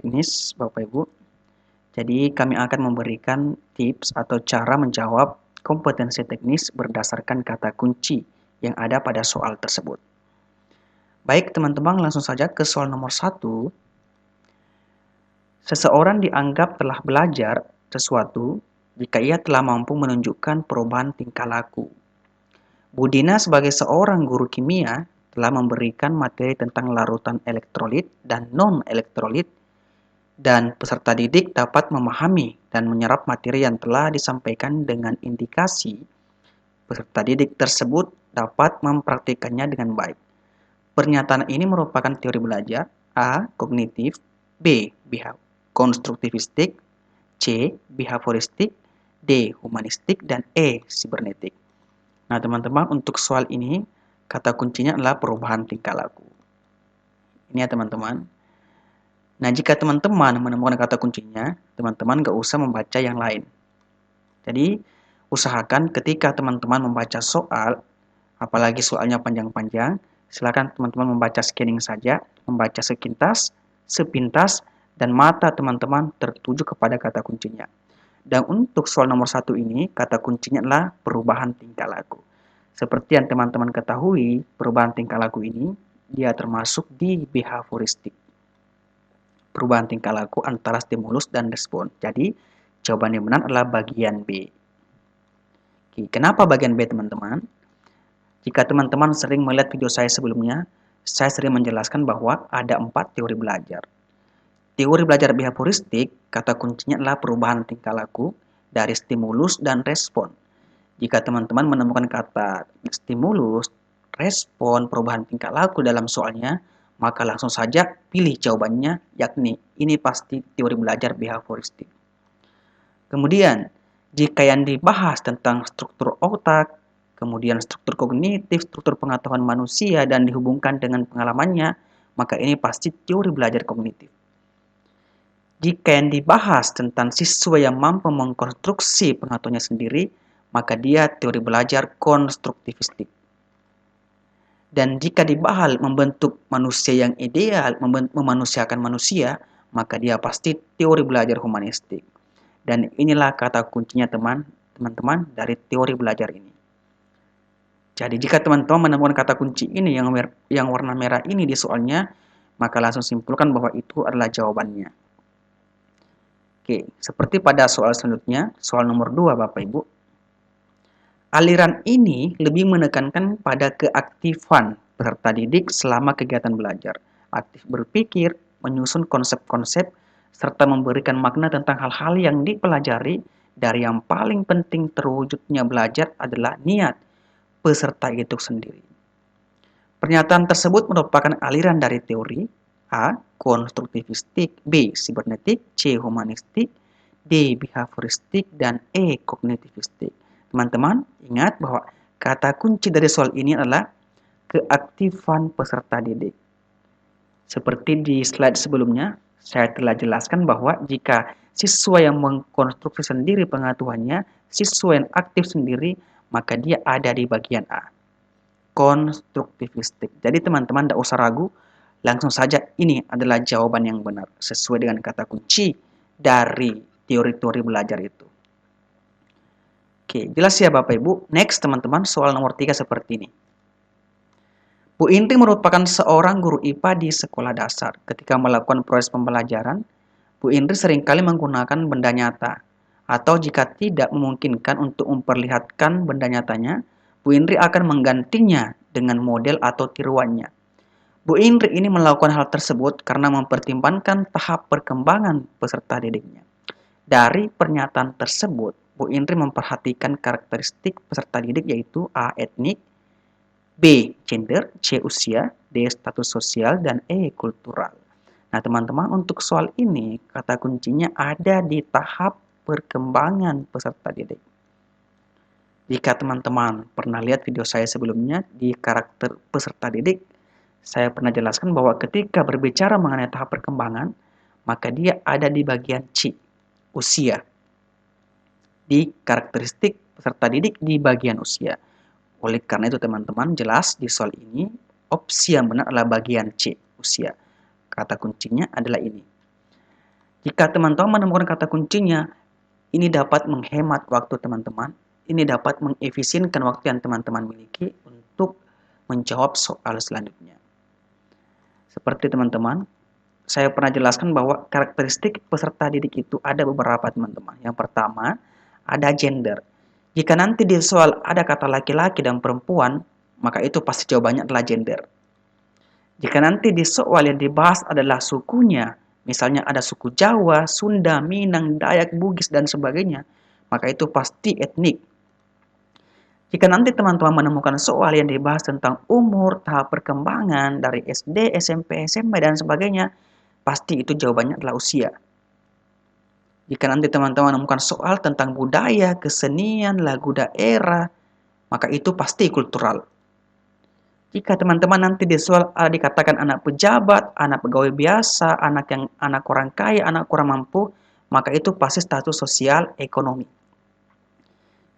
teknis, Bapak Ibu. Jadi kami akan memberikan tips atau cara menjawab kompetensi teknis berdasarkan kata kunci yang ada pada soal tersebut. Baik teman-teman, langsung saja ke soal nomor 1. Seseorang dianggap telah belajar sesuatu jika ia telah mampu menunjukkan perubahan tingkah laku. Budina sebagai seorang guru kimia telah memberikan materi tentang larutan elektrolit dan non-elektrolit, dan peserta didik dapat memahami dan menyerap materi yang telah disampaikan dengan indikasi peserta didik tersebut dapat mempraktikkannya dengan baik. Pernyataan ini merupakan teori belajar: A. Kognitif, B. Konstruktivistik, C. Behavioristik, D. Humanistik, dan E. Sibernetik. Nah, teman-teman, untuk soal ini, kata kuncinya adalah perubahan tingkah laku. Ini ya, teman-teman. Nah, jika teman-teman menemukan kata kuncinya, teman-teman nggak usah membaca yang lain. Jadi, usahakan ketika teman-teman membaca soal, apalagi soalnya panjang-panjang, silakan teman-teman membaca scanning saja, membaca sekintas, sepintas, dan mata teman-teman tertuju kepada kata kuncinya. Dan untuk soal nomor 1 ini, kata kuncinya adalah perubahan tingkah laku. Seperti yang teman-teman ketahui, perubahan tingkah laku ini, dia termasuk di behavioristik. Perubahan tingkah laku antara stimulus dan respon. Jadi, jawaban yang benar adalah bagian B. Oke, kenapa bagian B, teman-teman? Jika teman-teman sering melihat video saya sebelumnya, saya sering menjelaskan bahwa ada 4 teori belajar. Teori belajar behavioristik, kata kuncinya adalah perubahan tingkah laku dari stimulus dan respon. Jika teman-teman menemukan kata stimulus, respon, perubahan tingkah laku dalam soalnya, maka langsung saja pilih jawabannya, yakni ini pasti teori belajar behavioristik. Kemudian, jika yang dibahas tentang struktur otak, kemudian struktur kognitif, struktur pengetahuan manusia, dan dihubungkan dengan pengalamannya, maka ini pasti teori belajar kognitif. Jika yang dibahas tentang siswa yang mampu mengkonstruksi pengetahuannya sendiri, maka dia teori belajar konstruktivistik. Dan jika dibahas membentuk manusia yang ideal, memanusiakan manusia, maka dia pasti teori belajar humanistik. Dan inilah kata kuncinya teman-teman dari teori belajar ini. Jadi jika teman-teman menemukan kata kunci ini yang warna merah ini di soalnya, maka langsung simpulkan bahwa itu adalah jawabannya. Oke, seperti pada soal selanjutnya, soal nomor 2 Bapak Ibu. Aliran ini lebih menekankan pada keaktifan peserta didik selama kegiatan belajar. Aktif berpikir, menyusun konsep-konsep, serta memberikan makna tentang hal-hal yang dipelajari. Dari yang paling penting terwujudnya belajar adalah niat peserta itu sendiri. Pernyataan tersebut merupakan aliran dari teori A. Konstruktivistik, B. Sibernetik, C. Humanistik, D. Behavioristik, dan E. Kognitivistik. Teman-teman, ingat bahwa kata kunci dari soal ini adalah keaktifan peserta didik. Seperti di slide sebelumnya, saya telah jelaskan bahwa jika siswa yang mengkonstruksi sendiri pengetahuannya, siswa yang aktif sendiri, maka dia ada di bagian A. Konstruktivistik. Jadi teman-teman tidak usah ragu, langsung saja ini adalah jawaban yang benar sesuai dengan kata kunci dari teori-teori belajar itu. Oke, jelas ya Bapak Ibu. Next teman-teman, soal nomor 3 seperti ini. Bu Indri merupakan seorang guru IPA di sekolah dasar. Ketika melakukan proses pembelajaran, Bu Indri seringkali menggunakan benda nyata. Atau jika tidak memungkinkan untuk memperlihatkan benda nyatanya, Bu Indri akan menggantinya dengan model atau tiruannya. Bu Indri ini melakukan hal tersebut karena mempertimbangkan tahap perkembangan peserta didiknya. Dari pernyataan tersebut, Bu Indri memperhatikan karakteristik peserta didik yaitu A. Etnik, B. Gender, C. Usia, D. Status sosial, dan E. Kultural. Nah teman-teman, untuk soal ini kata kuncinya ada di tahap perkembangan peserta didik. Jika teman-teman pernah lihat video saya sebelumnya di karakter peserta didik, saya pernah jelaskan bahwa ketika berbicara mengenai tahap perkembangan, maka dia ada di bagian C, usia. Di karakteristik peserta didik di bagian usia. Oleh karena itu teman-teman, jelas di soal ini, opsi yang benar adalah bagian C, usia. Kata kuncinya adalah ini. Jika teman-teman menemukan kata kuncinya, ini dapat menghemat waktu teman-teman, ini dapat mengefisienkan waktu yang teman-teman miliki untuk menjawab soal selanjutnya. Seperti teman-teman, saya pernah jelaskan bahwa karakteristik peserta didik itu ada beberapa teman-teman. Yang pertama, ada gender. Jika nanti di soal ada kata laki-laki dan perempuan, maka itu pasti jawabannya adalah gender. Jika nanti di soal yang dibahas adalah sukunya, misalnya ada suku Jawa, Sunda, Minang, Dayak, Bugis, dan sebagainya, maka itu pasti etnik. Jika nanti teman-teman menemukan soal yang dibahas tentang umur, tahap perkembangan dari SD, SMP, SMA, dan sebagainya, pasti itu jawabannya adalah usia. Jika nanti teman-teman menemukan soal tentang budaya, kesenian, lagu daerah, maka itu pasti kultural. Jika teman-teman nanti di soal dikatakan anak pejabat, anak pegawai biasa, anak orang kaya, anak kurang mampu, maka itu pasti status sosial ekonomi.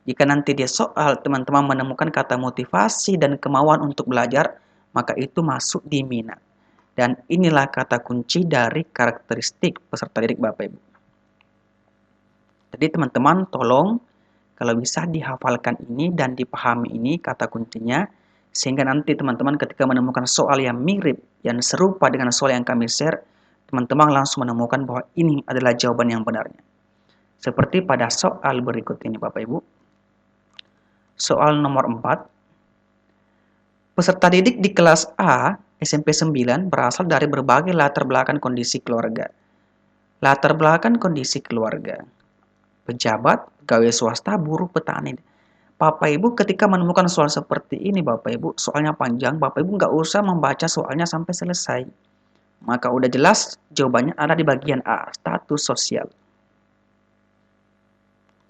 Jika nanti di soal teman-teman menemukan kata motivasi dan kemauan untuk belajar, maka itu masuk di minat. Dan inilah kata kunci dari karakteristik peserta didik Bapak Ibu. Jadi teman-teman tolong kalau bisa dihafalkan ini dan dipahami ini kata kuncinya, sehingga nanti teman-teman ketika menemukan soal yang mirip, yang serupa dengan soal yang kami share, teman-teman langsung menemukan bahwa ini adalah jawaban yang benarnya. Seperti pada soal berikut ini Bapak Ibu. Soal nomor 4. Peserta didik di kelas A SMP 9 berasal dari berbagai latar belakang kondisi keluarga. Latar belakang kondisi keluarga. Pejabat, pegawai swasta, buruh, petani. Bapak Ibu ketika menemukan soal seperti ini Bapak Ibu, soalnya panjang, Bapak Ibu nggak usah membaca soalnya sampai selesai. Maka udah jelas jawabannya ada di bagian A, status sosial.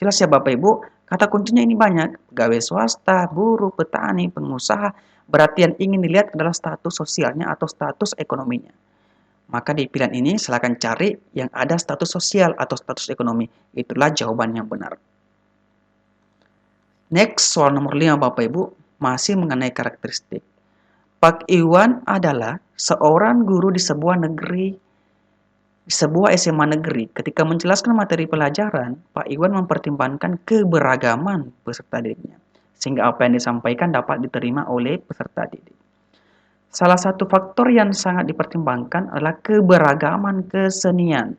Jelas ya Bapak Ibu, kata kuncinya ini banyak. Pegawai swasta, buruh, petani, pengusaha. Berarti yang ingin dilihat adalah status sosialnya atau status ekonominya. Maka di pilihan ini silakan cari yang ada status sosial atau status ekonomi. Itulah jawaban yang benar. Next, soal nomor 5 Bapak Ibu, masih mengenai karakteristik. Pak Iwan adalah seorang guru di sebuah SMA negeri. Ketika menjelaskan materi pelajaran, Pak Iwan mempertimbangkan keberagaman peserta didiknya, sehingga apa yang disampaikan dapat diterima oleh peserta didik. Salah satu faktor yang sangat dipertimbangkan adalah keberagaman kesenian.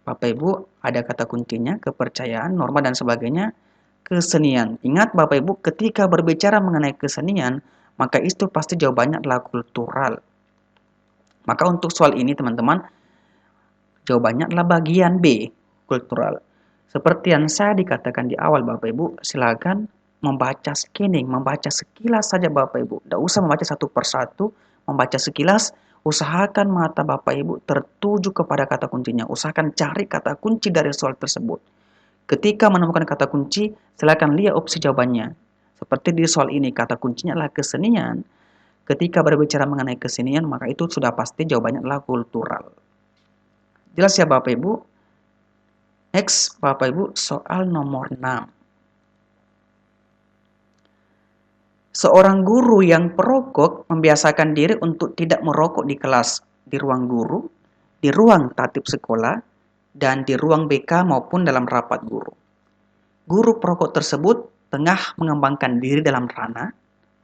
Bapak Ibu, ada kata kuncinya, kepercayaan, norma, dan sebagainya. Kesenian. Ingat Bapak Ibu, ketika berbicara mengenai kesenian, maka itu pasti jawabannya adalah kultural. Maka untuk soal ini teman-teman, jawabannya adalah bagian B, kultural. Seperti yang saya dikatakan di awal Bapak Ibu, silakan membaca scanning, membaca sekilas saja Bapak Ibu. Tidak usah membaca satu persatu, membaca sekilas, usahakan mata Bapak Ibu tertuju kepada kata kuncinya. Usahakan cari kata kunci dari soal tersebut. Ketika menemukan kata kunci, silakan lihat opsi jawabannya. Seperti di soal ini, kata kuncinya adalah kesenian. Ketika berbicara mengenai kesenian, maka itu sudah pasti jawabannya adalah kultural. Jelas ya Bapak Ibu? Next, Bapak Ibu, soal nomor 6. Seorang guru yang perokok membiasakan diri untuk tidak merokok di kelas, di ruang guru, di ruang tatip sekolah, dan di ruang BK maupun dalam rapat guru. Guru perokok tersebut tengah mengembangkan diri dalam ranah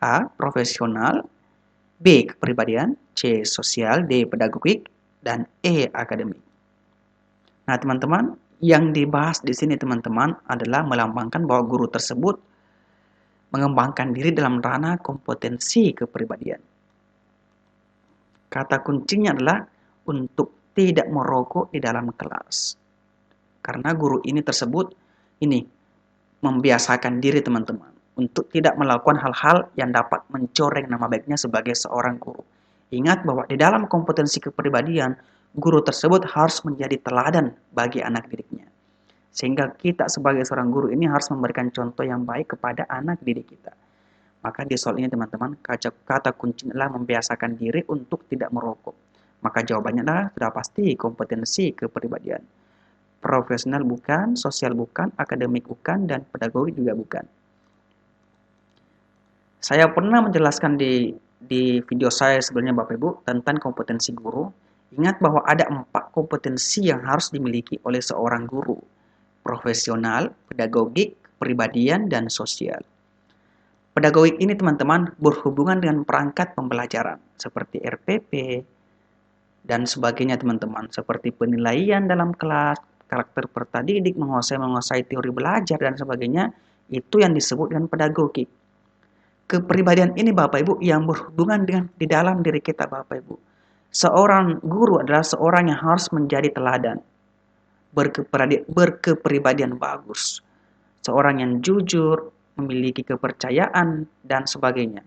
A. Profesional, B. Kepribadian, C. Sosial, D. Pedagogik, dan E. Akademik. Nah teman-teman, yang dibahas di sini teman-teman adalah melambangkan bahwa guru tersebut mengembangkan diri dalam ranah kompetensi kepribadian. Kata kuncinya adalah untuk tidak merokok di dalam kelas. Karena guru ini tersebut membiasakan diri teman-teman untuk tidak melakukan hal-hal yang dapat mencoreng nama baiknya sebagai seorang guru. Ingat bahwa di dalam kompetensi kepribadian, guru tersebut harus menjadi teladan bagi anak didiknya. Sehingga kita sebagai seorang guru ini harus memberikan contoh yang baik kepada anak didik kita. Maka di soal ini teman-teman, kata kunci adalah membiasakan diri untuk tidak merokok. Maka jawabannya adalah sudah pasti kompetensi kepribadian. Profesional bukan, sosial bukan, akademik bukan, dan pedagogik juga bukan. Saya pernah menjelaskan di video saya sebelumnya Bapak Ibu tentang kompetensi guru. Ingat bahwa ada 4 kompetensi yang harus dimiliki oleh seorang guru: profesional, pedagogik, kepribadian, dan sosial. Pedagogik ini teman-teman berhubungan dengan perangkat pembelajaran seperti RPP dan sebagainya teman-teman, seperti penilaian dalam kelas, karakter peserta didik, menguasai teori belajar dan sebagainya. Itu yang disebut dengan pedagogik. Kepribadian ini Bapak Ibu yang berhubungan dengan di dalam diri kita Bapak Ibu. Seorang guru adalah seorang yang harus menjadi teladan, berkepribadian bagus, seorang yang jujur, memiliki kepercayaan, dan sebagainya.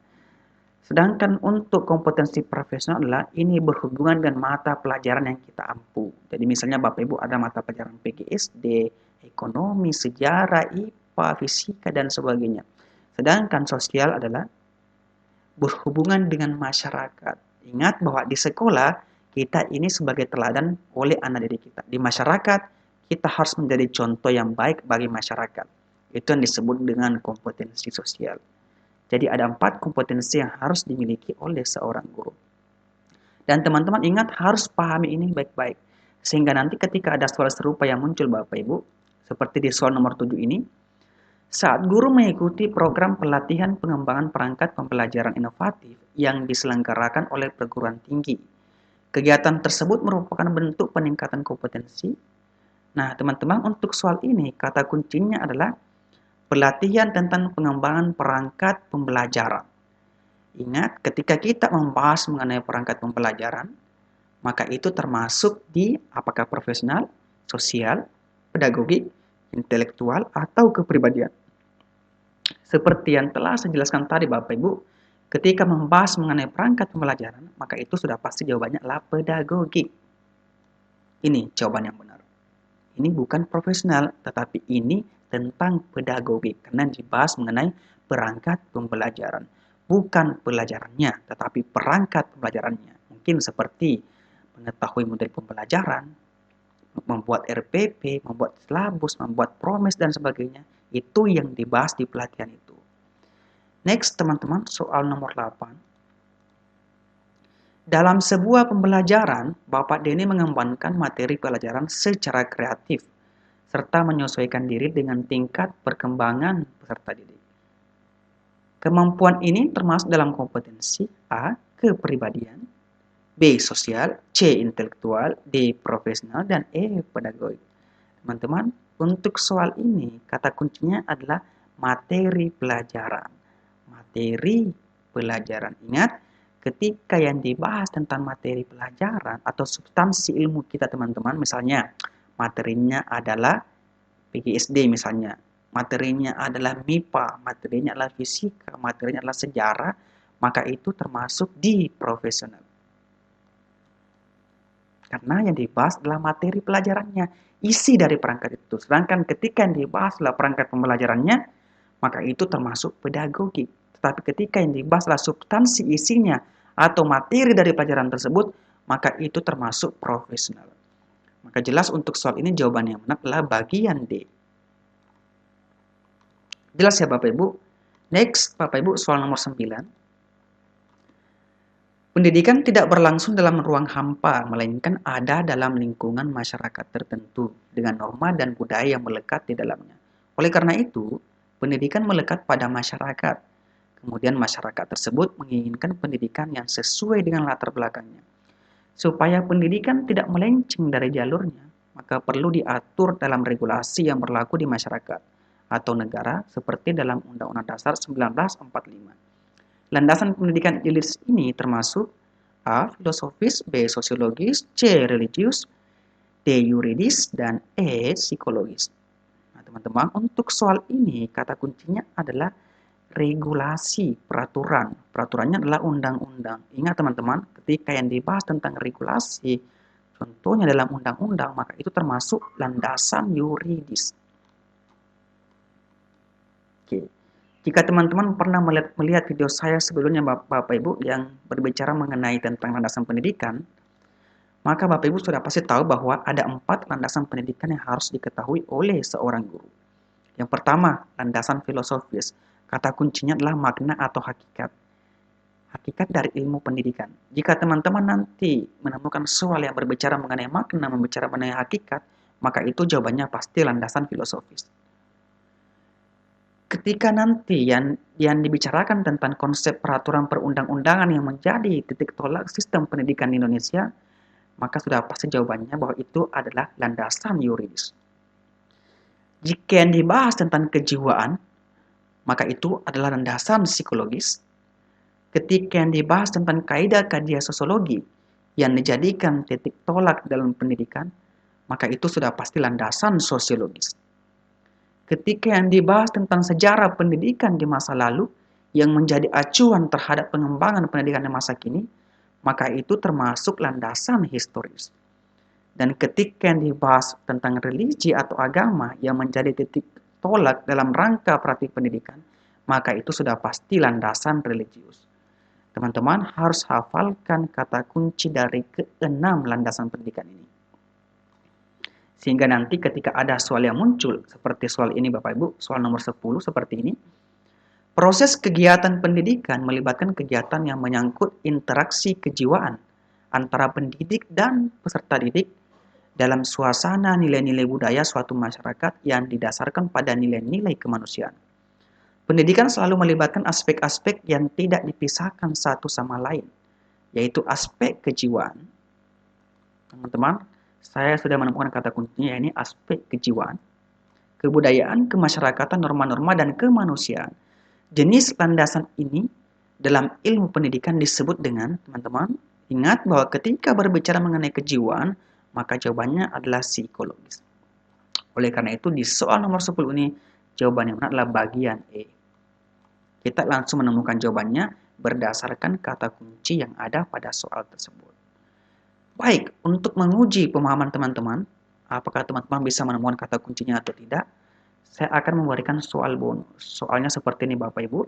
Sedangkan untuk kompetensi profesional adalah ini berhubungan dengan mata pelajaran yang kita ampu. Jadi misalnya Bapak Ibu ada mata pelajaran PGSD, ekonomi, sejarah, IPA, fisika, dan sebagainya. Sedangkan sosial adalah berhubungan dengan masyarakat. Ingat bahwa di sekolah kita ini sebagai teladan oleh anak didik kita. Di masyarakat kita harus menjadi contoh yang baik bagi masyarakat. Itu yang disebut dengan kompetensi sosial. Jadi ada 4 kompetensi yang harus dimiliki oleh seorang guru. Dan teman-teman ingat harus pahami ini baik-baik. Sehingga nanti ketika ada soal serupa yang muncul Bapak Ibu, seperti di soal nomor 7 ini, saat guru mengikuti program pelatihan pengembangan perangkat pembelajaran inovatif yang diselenggarakan oleh perguruan tinggi, kegiatan tersebut merupakan bentuk peningkatan kompetensi. Nah, teman-teman, untuk soal ini, kata kuncinya adalah pelatihan tentang pengembangan perangkat pembelajaran. Ingat, ketika kita membahas mengenai perangkat pembelajaran, maka itu termasuk di apakah profesional, sosial, pedagogik, intelektual, atau kepribadian. Seperti yang telah saya jelaskan tadi Bapak Ibu, ketika membahas mengenai perangkat pembelajaran, maka itu sudah pasti jawabannya adalah pedagogik. Ini jawaban yang benar. Ini bukan profesional, tetapi ini tentang pedagogik, karena dibahas mengenai perangkat pembelajaran. Bukan pelajarannya, tetapi perangkat pembelajarannya. Mungkin seperti mengetahui model pembelajaran, membuat RPP, membuat silabus, membuat promes, dan sebagainya. Itu yang dibahas di pelatihan itu. Next, teman-teman, soal nomor 8. Dalam sebuah pembelajaran, Bapak Denny mengembangkan materi pelajaran secara kreatif, serta menyesuaikan diri dengan tingkat perkembangan peserta didik. Kemampuan ini termasuk dalam kompetensi A. Kepribadian, B. Sosial, C. Intelektual, D. Profesional, dan E. Pedagogik. Teman-teman, untuk soal ini, kata kuncinya adalah materi pelajaran. Materi pelajaran. Ingat, ketika yang dibahas tentang materi pelajaran atau substansi ilmu kita teman-teman, misalnya materinya adalah PGSD misalnya, materinya adalah MIPA, materinya adalah fisika, materinya adalah sejarah, maka itu termasuk di profesional. Karena yang dibahas adalah materi pelajarannya, isi dari perangkat itu. Sedangkan ketika yang dibahas adalah perangkat pembelajarannya, maka itu termasuk pedagogik. Tetapi ketika yang dibahas adalah substansi isinya atau materi dari pelajaran tersebut, maka itu termasuk profesional. Maka jelas untuk soal ini jawaban yang benar adalah bagian D. Jelas ya Bapak Ibu? Next, Bapak Ibu, soal nomor 9. Pendidikan tidak berlangsung dalam ruang hampa, melainkan ada dalam lingkungan masyarakat tertentu dengan norma dan budaya yang melekat di dalamnya. Oleh karena itu, pendidikan melekat pada masyarakat. Kemudian masyarakat tersebut menginginkan pendidikan yang sesuai dengan latar belakangnya. Supaya pendidikan tidak melenceng dari jalurnya, maka perlu diatur dalam regulasi yang berlaku di masyarakat atau negara seperti dalam Undang-Undang Dasar 1945. Landasan pendidikan idealis ini termasuk A. Filosofis, B. Sosiologis, C. Religius, D. Yuridis, dan E. Psikologis. Nah, teman-teman, untuk soal ini kata kuncinya adalah regulasi, peraturan. Peraturannya adalah undang-undang. Ingat teman-teman, ketika yang dibahas tentang regulasi, contohnya dalam undang-undang, maka itu termasuk landasan yuridis. Oke. Jika teman-teman pernah melihat video saya sebelumnya Bapak Ibu yang berbicara mengenai tentang landasan pendidikan, maka Bapak Ibu sudah pasti tahu bahwa ada 4 landasan pendidikan yang harus diketahui oleh seorang guru. Yang pertama, landasan filosofis. Kata kuncinya adalah makna atau hakikat. Hakikat dari ilmu pendidikan. Jika teman-teman nanti menemukan soal yang berbicara mengenai makna, membicara mengenai hakikat, maka itu jawabannya pasti landasan filosofis. Ketika nanti yang dibicarakan tentang konsep peraturan perundang-undangan yang menjadi titik tolak sistem pendidikan di Indonesia, maka sudah pasti jawabannya bahwa itu adalah landasan yuridis. Jika yang dibahas tentang kejiwaan, maka itu adalah landasan psikologis. Ketika yang dibahas tentang kaidah-kaidah sosiologi yang dijadikan titik tolak dalam pendidikan, maka itu sudah pasti landasan sosiologis. Ketika yang dibahas tentang sejarah pendidikan di masa lalu yang menjadi acuan terhadap pengembangan pendidikan di masa kini, maka itu termasuk landasan historis. Dan ketika yang dibahas tentang religi atau agama yang menjadi titik tolak dalam rangka praktik pendidikan, maka itu sudah pasti landasan religius. Teman-teman harus hafalkan kata kunci dari keenam landasan pendidikan ini. Sehingga nanti ketika ada soal yang muncul, seperti soal ini Bapak Ibu, soal nomor 10 seperti ini, proses kegiatan pendidikan melibatkan kegiatan yang menyangkut interaksi kejiwaan antara pendidik dan peserta didik dalam suasana nilai-nilai budaya suatu masyarakat yang didasarkan pada nilai-nilai kemanusiaan. Pendidikan selalu melibatkan aspek-aspek yang tidak dipisahkan satu sama lain, yaitu aspek kejiwaan. Teman-teman, saya sudah menemukan kata kuncinya, ini aspek kejiwaan, kebudayaan, kemasyarakatan, norma-norma, dan kemanusiaan. Jenis landasan ini dalam ilmu pendidikan disebut dengan, teman-teman, ingat bahwa ketika berbicara mengenai kejiwaan, maka jawabannya adalah psikologis. Oleh karena itu, di soal nomor 10 ini, jawaban yang benar adalah bagian E. Kita langsung menemukan jawabannya berdasarkan kata kunci yang ada pada soal tersebut. Baik, untuk menguji pemahaman teman-teman, apakah teman-teman bisa menemukan kata kuncinya atau tidak, saya akan memberikan soal bonus. Soalnya seperti ini Bapak Ibu.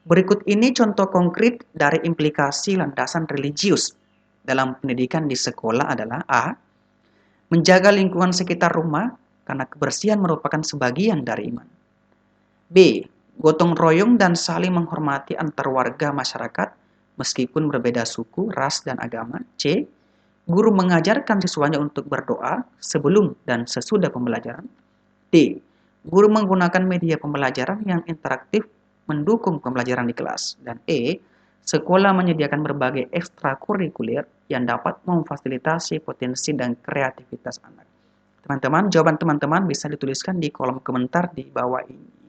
Berikut ini contoh konkret dari implikasi landasan religius dalam pendidikan di sekolah adalah A. Menjaga lingkungan sekitar rumah karena kebersihan merupakan sebagian dari iman. B. Gotong royong dan saling menghormati antar warga masyarakat meskipun berbeda suku, ras, dan agama. C. Guru mengajarkan siswanya untuk berdoa sebelum dan sesudah pembelajaran. D. Guru menggunakan media pembelajaran yang interaktif mendukung pembelajaran di kelas. Dan E. Sekolah menyediakan berbagai ekstrakurikuler yang dapat memfasilitasi potensi dan kreativitas anak. Teman-teman, jawaban teman-teman bisa dituliskan di kolom komentar di bawah ini.